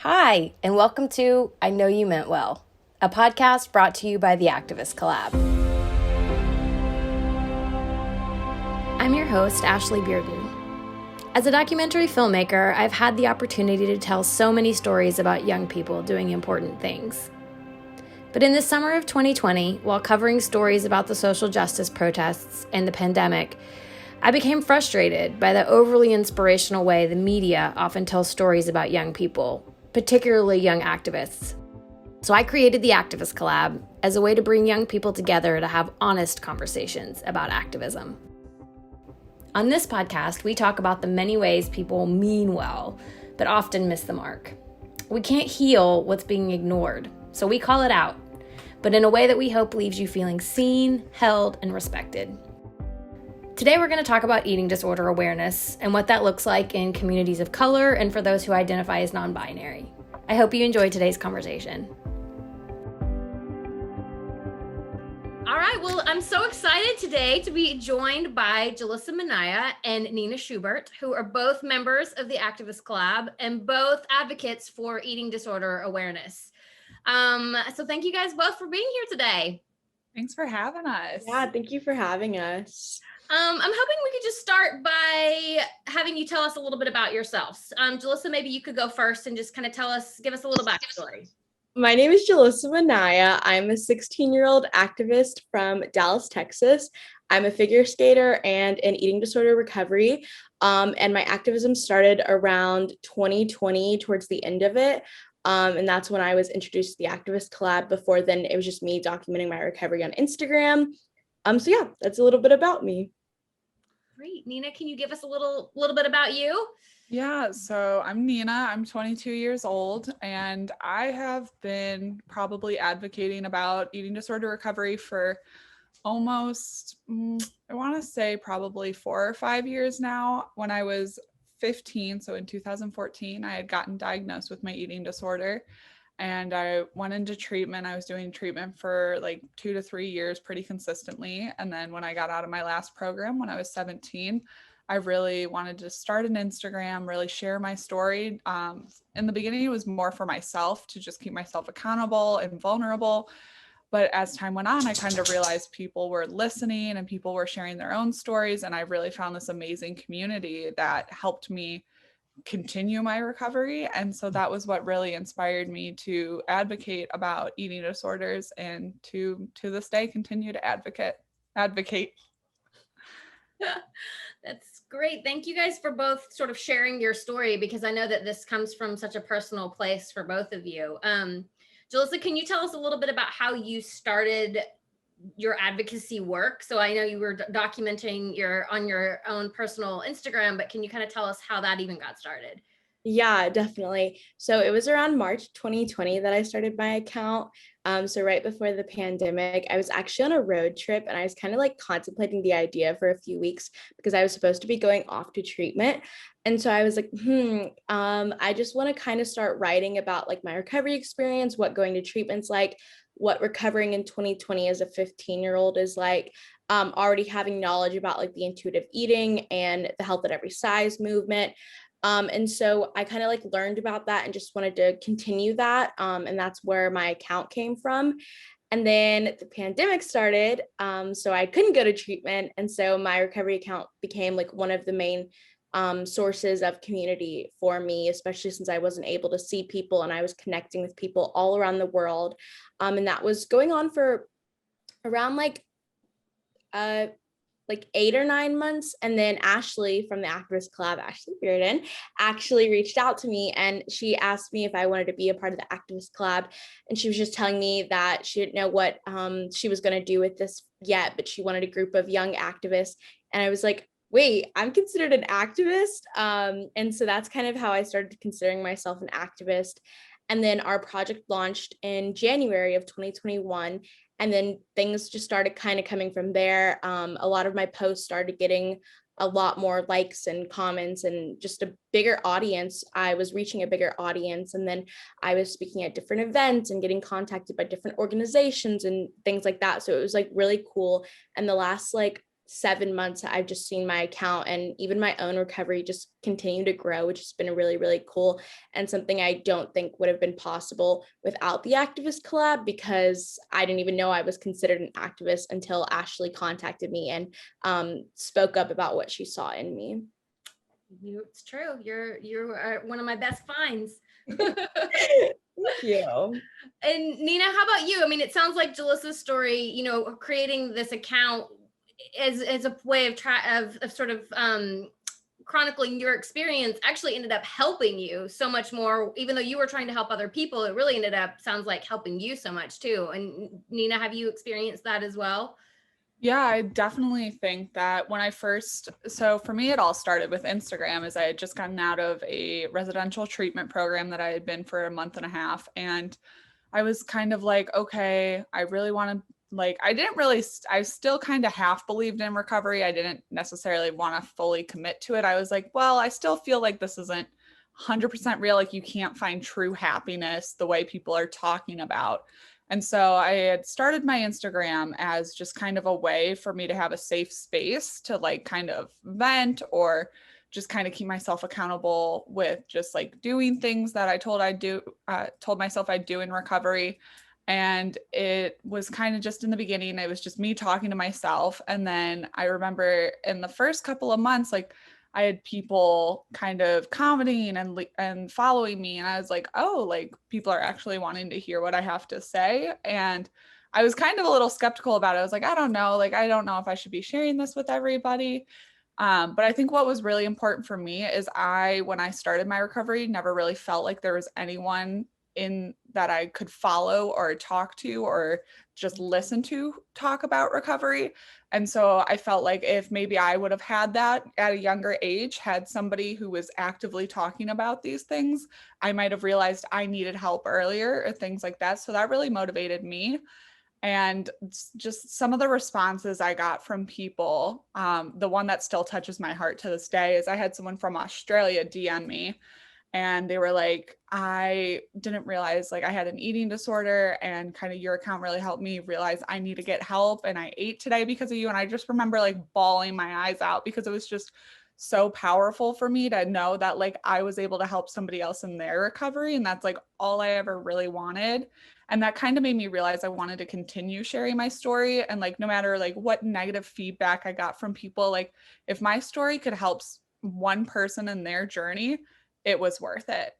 Hi, and welcome to I Know You Meant Well, a podcast brought to you by the Activist Collab. I'm your host, Ashley Bearden. As a documentary filmmaker, I've had the opportunity to tell so many stories about young people doing important things. But in the summer of 2020, while covering stories about the social justice protests and the pandemic, I became frustrated by the overly inspirational way the media often tells stories about young people, particularly young activists. So I created the Activist Collab as a way to bring young people together to have honest conversations about activism. On this podcast, we talk about the many ways people mean well, but often miss the mark. We can't heal what's being ignored, so we call it out, but in a way that we hope leaves you feeling seen, held, and respected. Today, we're going to talk about eating disorder awareness and what that looks like in communities of color and for those who identify as non-binary. I hope you enjoyed today's conversation. All right, well, I'm so excited today to be joined by Julissa Minaya and Nina Schubert, who are both members of the Activist Collab and both advocates for eating disorder awareness. So thank you guys both for being here today. Thanks for having us. Yeah, thank you for having us. I'm hoping we could just start by having you tell us a little bit about yourselves. Julissa, maybe you could go first and just kind of give us a little backstory. My name is Julissa Minaya. I'm a 16-year-old activist from Dallas, Texas. I'm a figure skater and in eating disorder recovery. And my activism started around 2020, towards the end of it. And that's when I was introduced to the Activist Collab. Before then, it was just me documenting my recovery on Instagram. So yeah, that's a little bit about me. Great. Nina, can you give us a little bit about you? Yeah, so I'm Nina. I'm 22 years old, and I have been probably advocating about eating disorder recovery for almost, I want to say probably 4 or 5 years now. When I was 15, so in 2014, I had gotten diagnosed with my eating disorder. And I went into treatment. I was doing treatment for like 2 to 3 years pretty consistently. And then when I got out of my last program, when I was 17, I really wanted to start an Instagram, really share my story. In the beginning, it was more for myself to just keep myself accountable and vulnerable. But as time went on, I kind of realized people were listening and people were sharing their own stories. And I really found this amazing community that helped me continue my recovery. And so that was what really inspired me to advocate about eating disorders and to this day continue to advocate. That's great. Thank you guys for both sort of sharing your story, because I know that this comes from such a personal place for both of you. Julissa, can you tell us a little bit about how you started your advocacy work? So I know you were documenting on your own personal Instagram, but can you kind of tell us how that even got started? Yeah, definitely. So it was around March 2020 that I started my account. So right before the pandemic, I was actually on a road trip and I was kind of like contemplating the idea for a few weeks because I was supposed to be going off to treatment. And so I was like, I just want to kind of start writing about like my recovery experience, what going to treatment's like, what recovering in 2020 as a 15-year-old is like, already having knowledge about like the intuitive eating and the health at every size movement. And so I kind of like learned about that and just wanted to continue that. And that's where my account came from. And then the pandemic started, so I couldn't go to treatment. And so my recovery account became like one of the main sources of community for me, especially since I wasn't able to see people and I was connecting with people all around the world. And that was going on for around like 8 or 9 months. And then Ashley from the Activist Collab, Ashley Bearden, actually reached out to me and she asked me if I wanted to be a part of the Activist Collab. And she was just telling me that she didn't know what she was going to do with this yet, but she wanted a group of young activists. And I was like, wait, I'm considered an activist. And so that's kind of how I started considering myself an activist. And then our project launched in January of 2021. And then things just started kind of coming from there. A lot of my posts started getting a lot more likes and comments and just a bigger audience. I was reaching a bigger audience. And then I was speaking at different events and getting contacted by different organizations and things like that. So it was like really cool. And the last like 7 months, I've just seen my account and even my own recovery just continue to grow, which has been really, really cool and something I don't think would have been possible without the activist collab, because I didn't even know I was considered an activist until Ashley contacted me and spoke up about what she saw in me. It's true. You are one of my best finds. Thank you. And Nina, how about you? I mean, it sounds like Julissa's story, you know, creating this account as a way of sort of chronicling your experience actually ended up helping you so much more. Even though you were trying to help other people, it really ended up, sounds like, helping you so much too. And Nina, have you experienced that as well? Yeah, I definitely think that when I first, so for me, it all started with Instagram, as I had just gotten out of a residential treatment program that I had been for a month and a half. And I was kind of like, okay, I really want to, like, I didn't really, I still kind of half believed in recovery. I didn't necessarily want to fully commit to it. I was like, well, I still feel like this isn't 100% real. Like, you can't find true happiness the way people are talking about. And so I had started my Instagram as just kind of a way for me to have a safe space to like kind of vent or just kind of keep myself accountable with just like doing things that I told myself I'd do in recovery. And it was kind of just in the beginning, it was just me talking to myself. And then I remember in the first couple of months, like I had people kind of commenting and following me, and I was like, oh, like people are actually wanting to hear what I have to say. And I was kind of a little skeptical about it. I was like, I don't know, like I don't know if I should be sharing this with everybody. But I think what was really important for me is when I started my recovery, never really felt like there was anyone in that I could follow or talk to or just listen to talk about recovery. And so I felt like if maybe I would have had that at a younger age, had somebody who was actively talking about these things, I might have realized I needed help earlier or things like that. So that really motivated me. And just some of the responses I got from people, the one that still touches my heart to this day is I had someone from Australia DM me, and they were like, I didn't realize like I had an eating disorder, and kind of your account really helped me realize I need to get help, and I ate today because of you. And I just remember like bawling my eyes out because it was just so powerful for me to know that like I was able to help somebody else in their recovery, and that's like all I ever really wanted. And that kind of made me realize I wanted to continue sharing my story. And like no matter like what negative feedback I got from people, like if my story could help one person in their journey, it was worth it.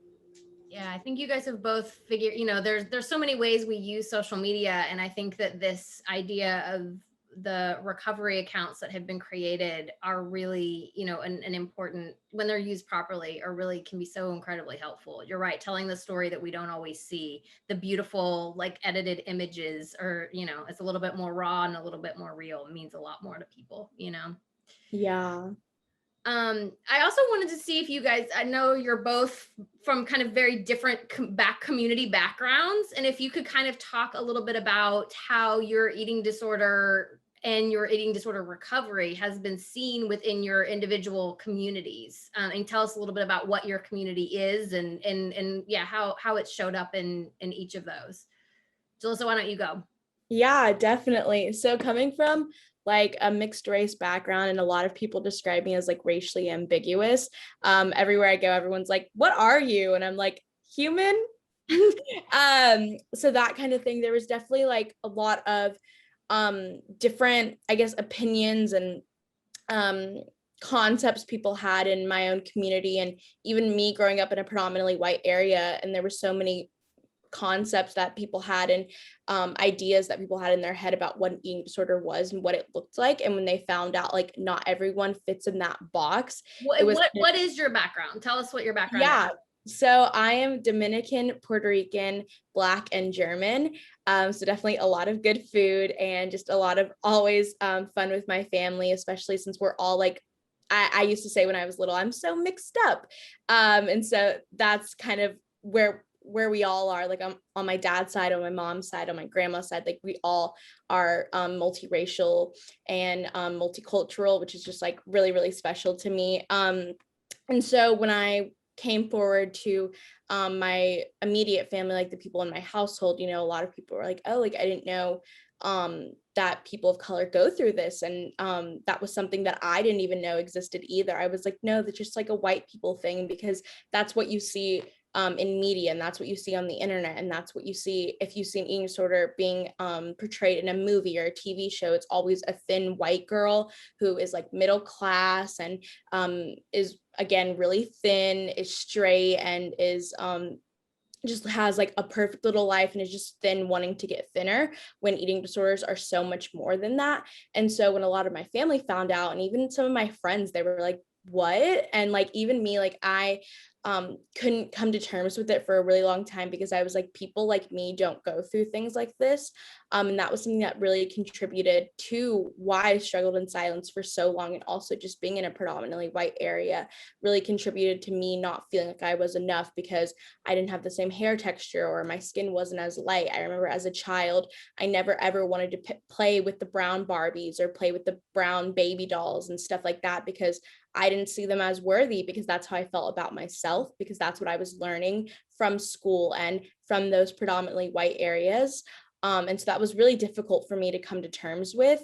Yeah, I think you guys have both figured, you know, there's so many ways we use social media. And I think that this idea of the recovery accounts that have been created are really, you know, an important, when they're used properly, or really can be so incredibly helpful. You're right, telling the story that we don't always see, the beautiful like edited images, or, you know, it's a little bit more raw and a little bit more real, means a lot more to people, you know? Yeah. I also wanted to see if you guys, I know you're both from kind of very different community backgrounds, and if you could kind of talk a little bit about how your eating disorder and your eating disorder recovery has been seen within your individual communities, and tell us a little bit about what your community is and yeah, how it showed up in each of those. Julissa, why don't you go? Yeah, definitely. So coming from like a mixed race background, and a lot of people describe me as like racially ambiguous. Everywhere I go, everyone's like, "What are you?" And I'm like, "Human." So that kind of thing. There was definitely like a lot of different, I guess, opinions and concepts people had in my own community, and even me growing up in a predominantly white area, and there were so many concepts that people had and ideas that people had in their head about what an eating disorder was and what it looked like. And when they found out like not everyone fits in that box, what is your background? Tell us what your background is. So I am Dominican, Puerto Rican, Black, and German. So definitely a lot of good food and just a lot of always fun with my family, especially since we're all like, I used to say when I was little, I'm so mixed up. And so that's kind of where we all are, like on my dad's side, on my mom's side, on my grandma's side, like we all are multiracial and multicultural, which is just like really, really special to me. And so when I came forward to my immediate family, like the people in my household, you know, a lot of people were like, oh, like I didn't know that people of color go through this. And that was something that I didn't even know existed either. I was like, no, that's just like a white people thing, because that's what you see in media, and that's what you see on the internet, and that's what you see if you see an eating disorder being portrayed in a movie or a TV show. It's always a thin white girl who is like middle class and is again really thin, is straight, and is just has like a perfect little life and is just thin, wanting to get thinner, when eating disorders are so much more than that. And so when a lot of my family found out, and even some of my friends, they were like, what? And like even me, like I couldn't come to terms with it for a really long time, because I was like, people like me don't go through things like this. And that was something that really contributed to why I struggled in silence for so long. And also just being in a predominantly white area really contributed to me not feeling like I was enough, because I didn't have the same hair texture, or my skin wasn't as light. I remember as a child, I never ever wanted to play with the brown Barbies or play with the brown baby dolls and stuff like that, because I didn't see them as worthy, because that's how I felt about myself, because that's what I was learning from school and from those predominantly white areas. And so that was really difficult for me to come to terms with,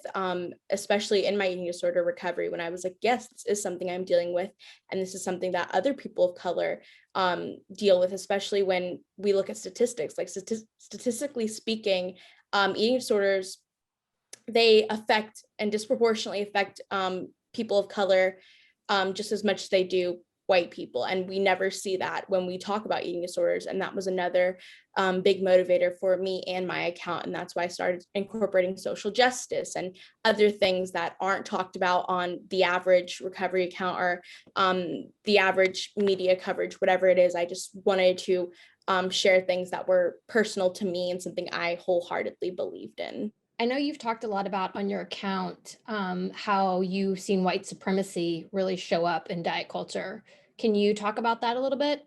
especially in my eating disorder recovery, when I was like, yes, this is something I'm dealing with. And this is something that other people of color deal with, especially when we look at statistics. Like statistically speaking, eating disorders, they affect and disproportionately affect people of color just as much as they do white people. And we never see that when we talk about eating disorders. And that was another big motivator for me and my account. And that's why I started incorporating social justice and other things that aren't talked about on the average recovery account, or the average media coverage, whatever it is. I just wanted to share things that were personal to me and something I wholeheartedly believed in. I know you've talked a lot about on your account how you've seen white supremacy really show up in diet culture. Can you talk about that a little bit?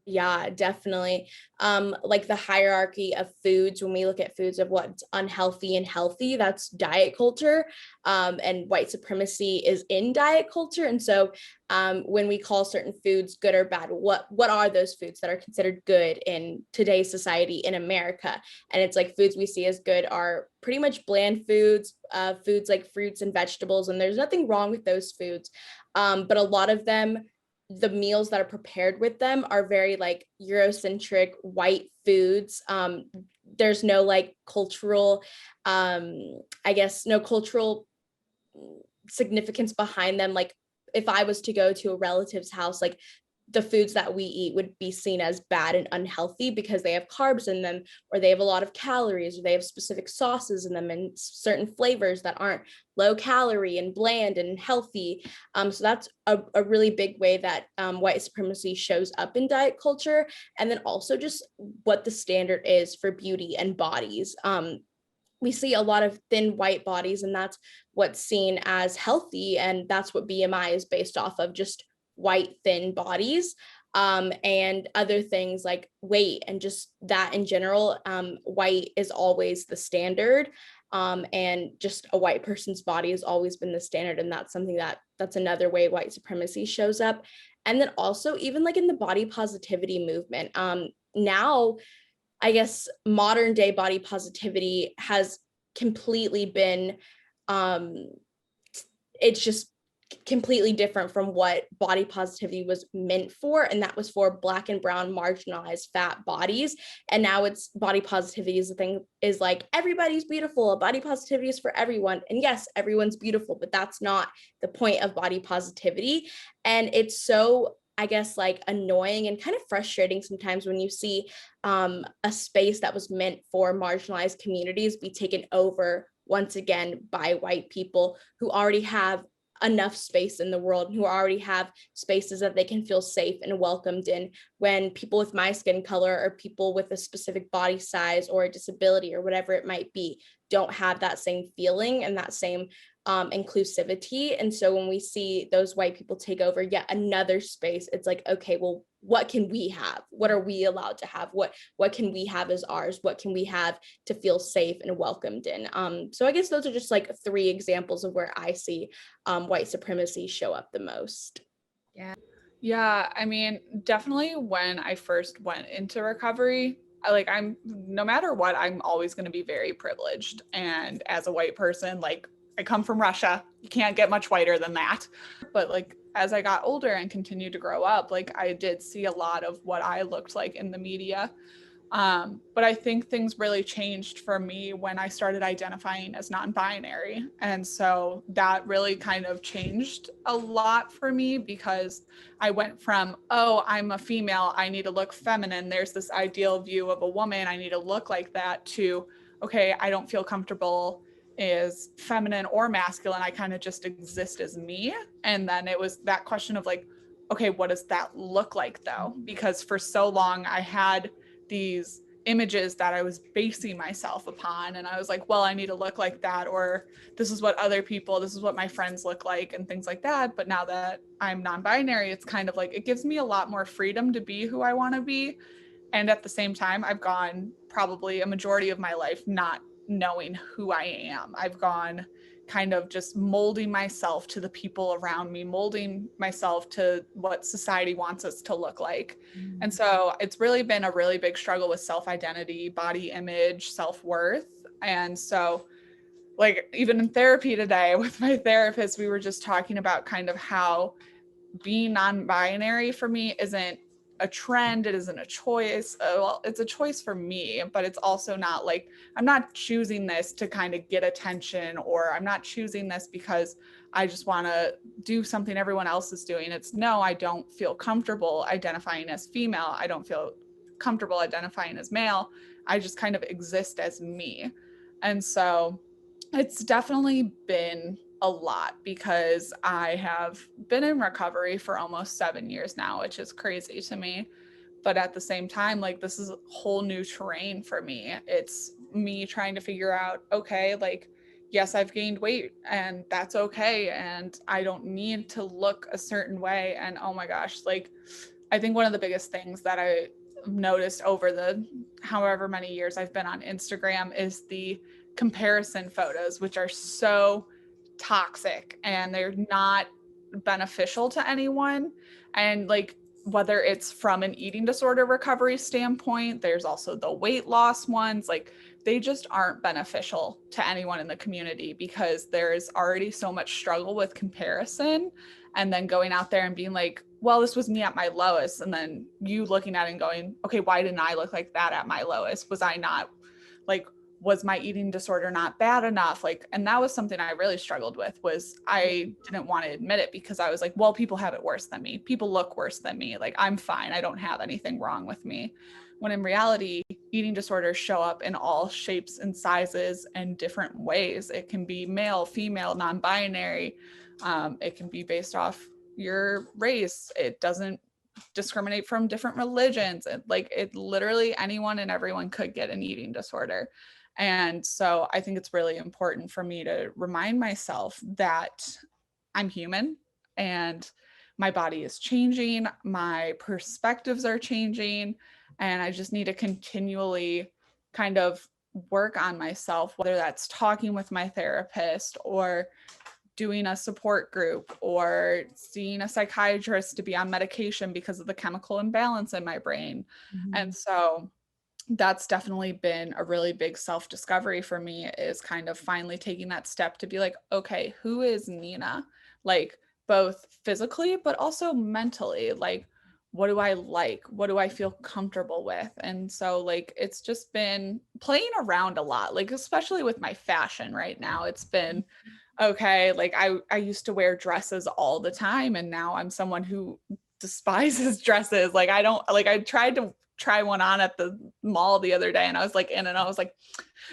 Yeah, definitely. Like the hierarchy of foods, when we look at foods of what's unhealthy and healthy, that's diet culture. And white supremacy is in diet culture. And so when we call certain foods good or bad, what are those foods that are considered good in today's society in America? And it's like foods we see as good are pretty much bland foods, foods like fruits and vegetables. And there's nothing wrong with those foods. But a lot of them, the meals that are prepared with them are very like Eurocentric white foods. There's no like cultural, I guess, no cultural significance behind them. Like if I was to go to a relative's house, like the foods that we eat would be seen as bad and unhealthy because they have carbs in them, or they have a lot of calories, or they have specific sauces in them and certain flavors that aren't low calorie and bland and healthy. So that's a really big way that white supremacy shows up in diet culture. And then also just what the standard is for beauty and bodies. We see a lot of thin white bodies, and that's what's seen as healthy. And that's what BMI is based off of, just white thin bodies, and other things like weight and just that in general. White is always the standard, and just a white person's body has always been the standard. And that's something that's another way white supremacy shows up. And then also even like in the body positivity movement, now I guess modern day body positivity has completely been, it's just completely different from what body positivity was meant for. And that was for Black and brown marginalized fat bodies. And now it's body positivity is the thing, is like everybody's beautiful. Body positivity is for everyone. And yes, everyone's beautiful, but that's not the point of body positivity. And it's so, I guess, like annoying and kind of frustrating sometimes when you see a space that was meant for marginalized communities be taken over once again by white people who already have enough space in the world, and who already have spaces that they can feel safe and welcomed in, when people with my skin color or people with a specific body size or a disability or whatever it might be don't have that same feeling and that same inclusivity. And so when we see those white people take over yet another space, it's like, okay, well, what can we have? What are we allowed to have? What can we have as ours? What can we have to feel safe and welcomed in? So I guess those are just like 3 examples of where I see white supremacy show up the most. Yeah, I mean, definitely when I first went into recovery, I'm no matter what, I'm always going to be very privileged. And as a white person, like I come from Russia, you can't get much whiter than that. But like as I got older and continued to grow up, like I did see a lot of what I looked like in the media. But I think things really changed for me when I started identifying as non-binary. And so that really kind of changed a lot for me because I went from, oh, I'm a female, I need to look feminine. There's this ideal view of a woman, I need to look like that, to, okay, I don't feel comfortable as feminine or masculine. I kind of just exist as me. And then it was that question of like, okay, what does that look like though? Because for so long I had these images that I was basing myself upon. And I was like, well, I need to look like that, or this is what this is what my friends look like, and things like that. But now that I'm non-binary, it's kind of like, it gives me a lot more freedom to be who I want to be. And at the same time, I've gone probably a majority of my life not knowing who I am. I've gone kind of just molding myself to the people around me, molding myself to what society wants us to look like. And so it's really been a really big struggle with self-identity, body image, self-worth. And so like even in therapy today with my therapist, we were just talking about kind of how being non-binary for me isn't a trend, it isn't a choice. Well, it's a choice for me, but it's also not like I'm not choosing this to kind of get attention, or I'm not choosing this because I just want to do something everyone else is doing. It's no, I don't feel comfortable identifying as female, I don't feel comfortable identifying as male, I just kind of exist as me. And so it's definitely been a lot because I have been in recovery for almost 7 years now, which is crazy to me. But at the same time, like this is a whole new terrain for me. It's me trying to figure out, okay, like, yes, I've gained weight and that's okay. And I don't need to look a certain way. And oh my gosh, like, I think one of the biggest things that I noticed over the however many years I've been on Instagram is the comparison photos, which are so toxic and they're not beneficial to anyone. And like, whether it's from an eating disorder recovery standpoint, there's also the weight loss ones, like they just aren't beneficial to anyone in the community because there's already so much struggle with comparison. And then going out there and being like, well, this was me at my lowest. And then you looking at it and going, okay, why didn't I look like that at my lowest? Was I not like, was my eating disorder not bad enough? Like, and that was something I really struggled with, was I didn't want to admit it because I was like, well, people have it worse than me. People look worse than me. Like, I'm fine. I don't have anything wrong with me. When in reality, eating disorders show up in all shapes and sizes and different ways. It can be male, female, non-binary. It can be based off your race. It doesn't discriminate from different religions. It literally anyone and everyone could get an eating disorder. And so I think it's really important for me to remind myself that I'm human and my body is changing, my perspectives are changing, and I just need to continually kind of work on myself, whether that's talking with my therapist or doing a support group or seeing a psychiatrist to be on medication because of the chemical imbalance in my brain. And so that's definitely been a really big self-discovery for me, is kind of finally taking that step to be like, okay, who is Nina? Like both physically, but also mentally. Like, what do I like? What do I feel comfortable with? And so like, it's just been playing around a lot, like, especially with my fashion right now. It's been, okay, like I used to wear dresses all the time. And now I'm someone who despises dresses. Like I tried to try one on at the mall the other day and I was like in and I was like,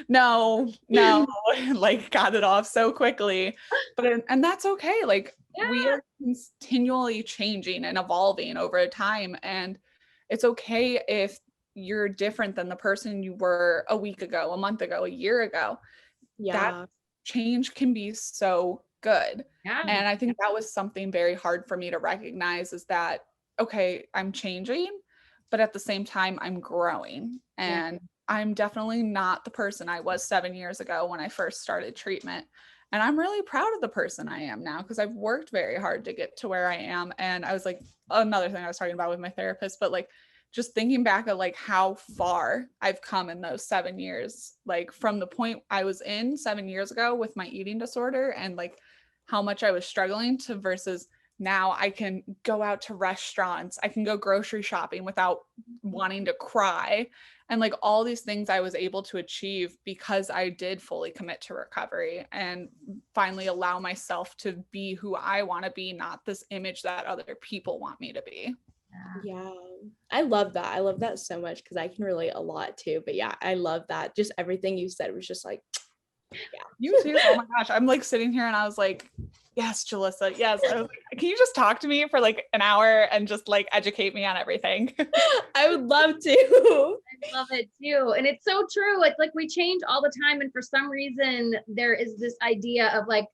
no, like got it off so quickly. And that's okay. Like we are continually changing and evolving over time. And it's okay if you're different than the person you were a week ago, a month ago, a year ago. That change can be so good. And I think that was something very hard for me to recognize, is that, okay, I'm changing, but at the same time, I'm growing. And I'm definitely not the person I was 7 years ago when I first started treatment. And I'm really proud of the person I am now because I've worked very hard to get to where I am. And I was like, another thing I was talking about with my therapist, but like just thinking back at like how far I've come in those 7 years, like from the point I was in 7 years ago with my eating disorder and like how much I was struggling to versus now I can go out to restaurants, I can go grocery shopping without wanting to cry. And like all these things I was able to achieve because I did fully commit to recovery and finally allow myself to be who I want to be, not this image that other people want me to be. Yeah, I love that. I love that so much because I can relate a lot too. But yeah, I love that. Just everything you said was just like, yeah. You too. Oh my gosh. I'm like sitting here and I was like, yes, Julissa. Yes. I was like, can you just talk to me for like an hour and just like educate me on everything? I would love to. I love it too. And it's so true. It's like we change all the time. And for some reason, there is this idea of like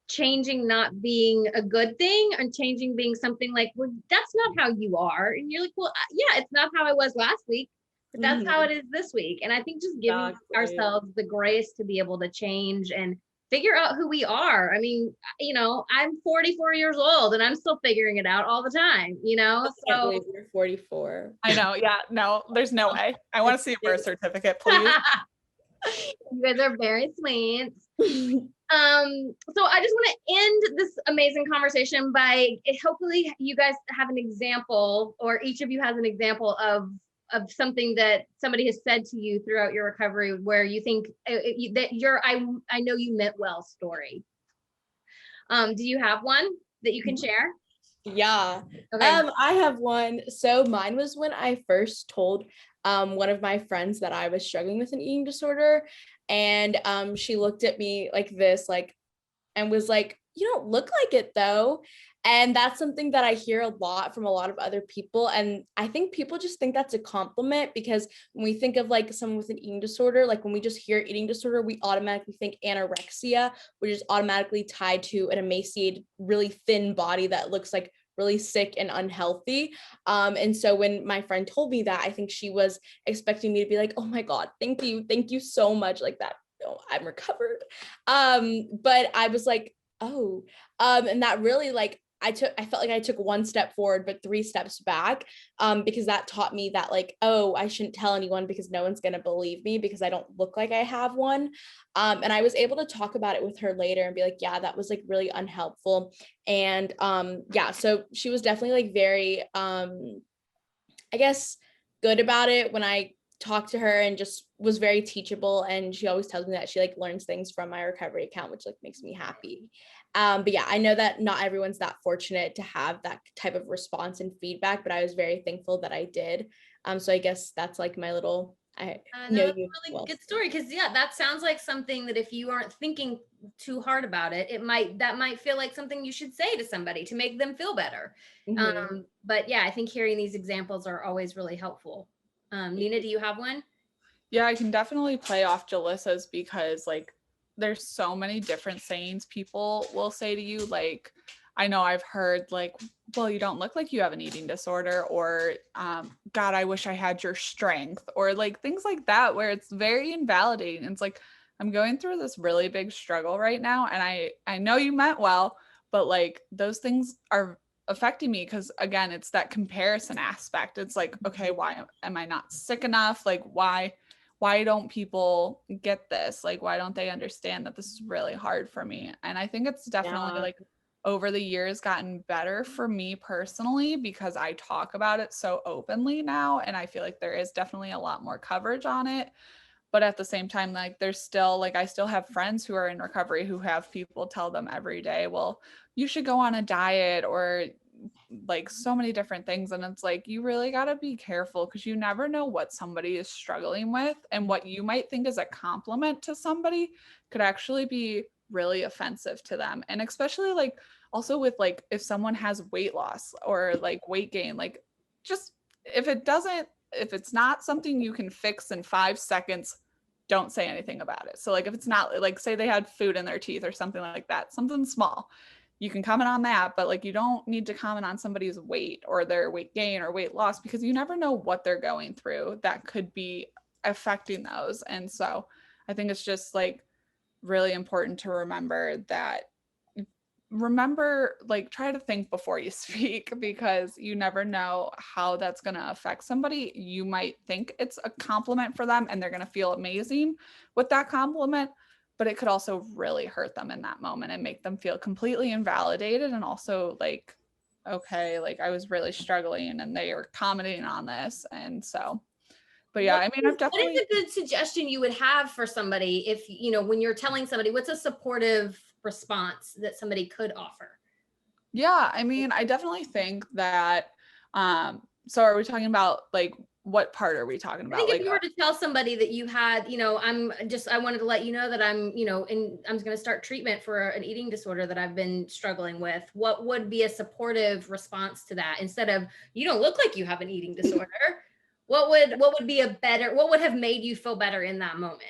changing not being a good thing and changing being something like, well, that's not how you are. And you're like, well, yeah, it's not how I was last week, but that's how it is this week. And I think just giving ourselves the grace to be able to change and figure out who we are. I mean, you know, I'm 44 years old and I'm still figuring it out all the time, you know? I can't believe you're 44. I know. Yeah. No, there's no way. I want to see a birth certificate, please. You guys are very sweet. So I just want to end this amazing conversation by hopefully you guys have an example, or each of you has an example of something that somebody has said to you throughout your recovery where you think that I know you meant well story. Do you have one that you can share? Yeah. Okay. I have one. So mine was when I first told one of my friends that I was struggling with an eating disorder, and she looked at me like this, like, and was like, you don't look like it though. And that's something that I hear a lot from a lot of other people. And I think people just think that's a compliment because when we think of like someone with an eating disorder, like when we just hear eating disorder, we automatically think anorexia, which is automatically tied to an emaciated, really thin body that looks like really sick and unhealthy. And so when my friend told me that, I think she was expecting me to be like, oh my God, thank you so much, like that. Oh, I'm recovered. But I was like, oh, and that really like I felt like I took one step forward, but 3 steps back, because that taught me that like, oh, I shouldn't tell anyone because no one's going to believe me because I don't look like I have one. And I was able to talk about it with her later and be like, yeah, that was like really unhelpful. And yeah, so she was definitely like very, I guess, good about it when I talked to her, and just was very teachable. And she always tells me that she like learns things from my recovery account, which like makes me happy. But yeah, I know that not everyone's that fortunate to have that type of response and feedback, but I was very thankful that I did. So I guess that's like my little, I know that's you a really well. good story, because yeah, that sounds like something that if you aren't thinking too hard about it, that might feel like something you should say to somebody to make them feel better. Mm-hmm. But yeah, I think hearing these examples are always really helpful. Nina, do you have one? Yeah, I can definitely play off Julissa's because like there's so many different sayings people will say to you. Like I know I've heard like, well, you don't look like you have an eating disorder, or God, I wish I had your strength, or like things like that where it's very invalidating. It's like, I'm going through this really big struggle right now, and I know you meant well, but like those things are affecting me because again, it's that comparison aspect. It's like, okay, why am I not sick enough? Like why don't people get this? Like, why don't they understand that this is really hard for me? And I think it's definitely like over the years gotten better for me personally because I talk about it so openly now. And I feel like there is definitely a lot more coverage on it. But at the same time, like there's still like, I still have friends who are in recovery who have people tell them every day, well, you should go on a diet, or like so many different things. And it's like, you really got to be careful because you never know what somebody is struggling with, and what you might think is a compliment to somebody could actually be really offensive to them. And especially like also with like if someone has weight loss or like weight gain, like just if it's not something you can fix in 5 seconds, don't say anything about it. So like if it's not like, say they had food in their teeth or something like that, something small, you can comment on that, but like you don't need to comment on somebody's weight or their weight gain or weight loss because you never know what they're going through that could be affecting those. And so I think it's just like really important to remember that remember, like, try to think before you speak, because you never know how that's going to affect somebody. You might think it's a compliment for them and they're going to feel amazing with that compliment, but it could also really hurt them in that moment and make them feel completely invalidated, and also like, okay, like I was really struggling and they were commenting on this. And so, but yeah, I mean, I've definitely. What is a good suggestion you would have for somebody if, you know, when you're telling somebody, what's a supportive response that somebody could offer? Yeah, I mean, I definitely think that, so are we talking about, like, what part are we talking about? I think if like, you were to tell somebody that you had, you know, I wanted to let you know that I'm, you know, I'm going to start treatment for an eating disorder that I've been struggling with, what would be a supportive response to that? Instead of, you don't look like you have an eating disorder. What would be what would have made you feel better in that moment?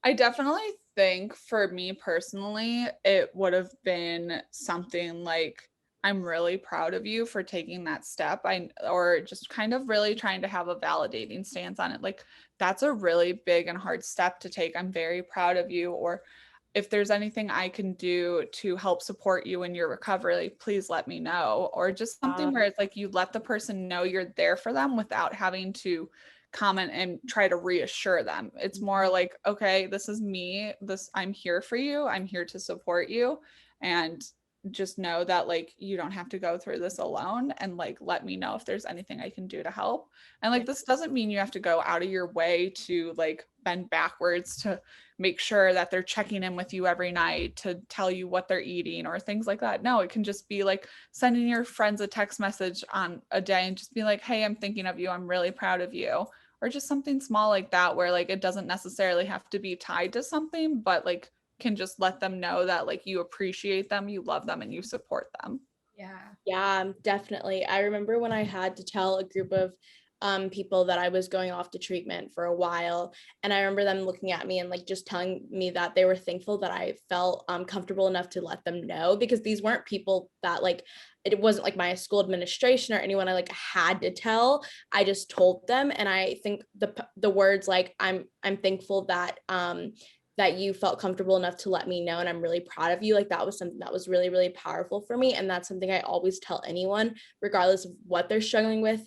I definitely think for me personally, it would have been something like, I'm really proud of you for taking that step. Or just kind of really trying to have a validating stance on it. Like, that's a really big and hard step to take. I'm very proud of you. Or if there's anything I can do to help support you in your recovery, please let me know. Or just something where it's like you let the person know you're there for them without having to comment and try to reassure them. It's more like, okay, this is me. I'm here for you. I'm here to support you. And just know that, like, you don't have to go through this alone, and like, let me know if there's anything I can do to help. And like, this doesn't mean you have to go out of your way to like bend backwards to make sure that they're checking in with you every night to tell you what they're eating or things like that. No, it can just be like sending your friends a text message on a day and just be like, hey, I'm thinking of you. I'm really proud of you. Or just something small like that, where like it doesn't necessarily have to be tied to something, but like can just let them know that like you appreciate them, you love them, and you support them. Yeah, definitely. I remember when I had to tell a group of people that I was going off to treatment for a while, and I remember them looking at me and like just telling me that they were thankful that I felt comfortable enough to let them know, because these weren't people that like, it wasn't like my school administration or anyone I like had to tell. I just told them. And I think the words like, I'm thankful that that you felt comfortable enough to let me know, and I'm really proud of you, like that was something that was really, really powerful for me. And that's something I always tell anyone, regardless of what they're struggling with.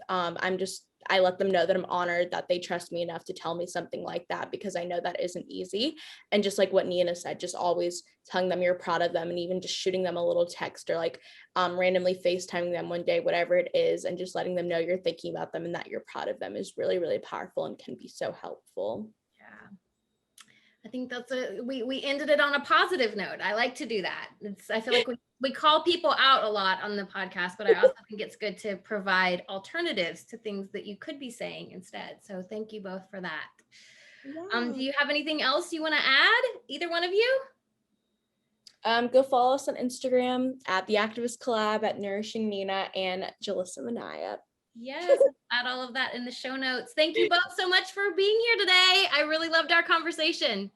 I let them know that I'm honored that they trust me enough to tell me something like that, because I know that isn't easy. And just like what Nina said, just always telling them you're proud of them, and even just shooting them a little text, or like randomly FaceTiming them one day, whatever it is, and just letting them know you're thinking about them and that you're proud of them is really, really powerful and can be so helpful. Yeah. I think we ended it on a positive note. I like to do that. I feel like we call people out a lot on the podcast, but I also think it's good to provide alternatives to things that you could be saying instead. So thank you both for that. Yeah. Do you have anything else you want to add, either one of you? Go follow us on Instagram at The Activist Collab, at Nourishing Nina, and Julissa Minaya. Yes, add all of that in the show notes. Thank you both so much for being here today. I really loved our conversation.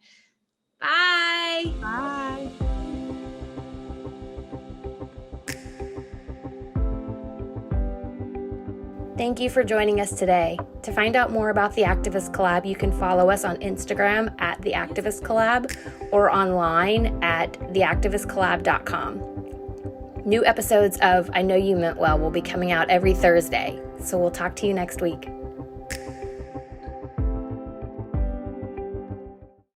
Bye. Bye. Thank you for joining us today. To find out more about The Activist Collab, you can follow us on Instagram at The Activist Collab or online at theactivistcollab.com. New episodes of I Know You Meant Well will be coming out every Thursday, so we'll talk to you next week.